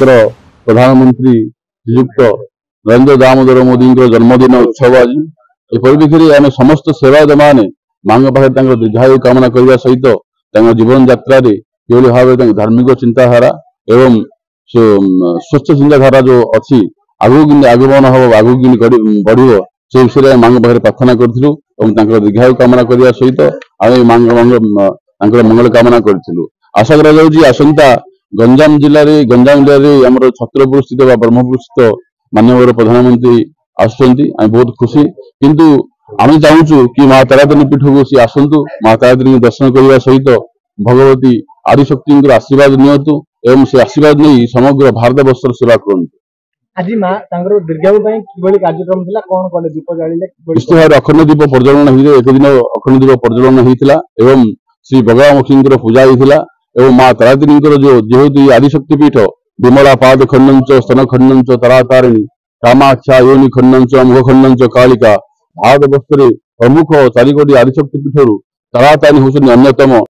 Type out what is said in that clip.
भारतर प्रधानमंत्री श्रीयुक्त नरेंद्र दामोदर मोदी जन्मदिन उत्सव आज ए परिप्रेक्षी आम समस्त सेवाद मैंने माँ पाखे दीर्घायु कामना करने सहित जीवन यात्रा किभली भाव धार्मिक चिंताधारा एवं स्वच्छ चिंताधारा जो अच्छी आगू आगमन हम आगू बढ़ से विषय माँ पाखे प्रार्थना करूँ दीर्घायु कामना करने सहित आम माँ मंगल कामना करूँ। आशा करता गंजाम जिले में आम छत्रपुर स्थित ब्रह्मपुर स्थित माननीय प्रधानमंत्री आसुँच बहुत खुशी किंतु आम चाहूँ कि माँ तारातारिणी पीठ को सी आसतु माँ तारातारिणी दर्शन करने सहित भगवती आदिशक्ति आशीर्वाद नियंतु एवं से आशीर्वाद नहीं समग्र भारत वर्षर सेवा करूँ। आज माँ दीर्घायु कार्यक्रम कौन कले दीप जाले निश्चित भाव अखंड दीप प्रज्वलन एक दिन अखंड दीप प्रज्वलन होता एवं श्री बगलामुखी पूजा होता एवं माँ तारातारिणी जो जेहेतु आदिशक्ति पीठ विमला पाद खंड स्तन खंड तारातारिणी कामाक्षा योनि खंड मुख खंड कालिका भारत वर्ष प्रमुख चारिकोटी आदिशक्ति पीठर तारातारिणी होती अन्यतम।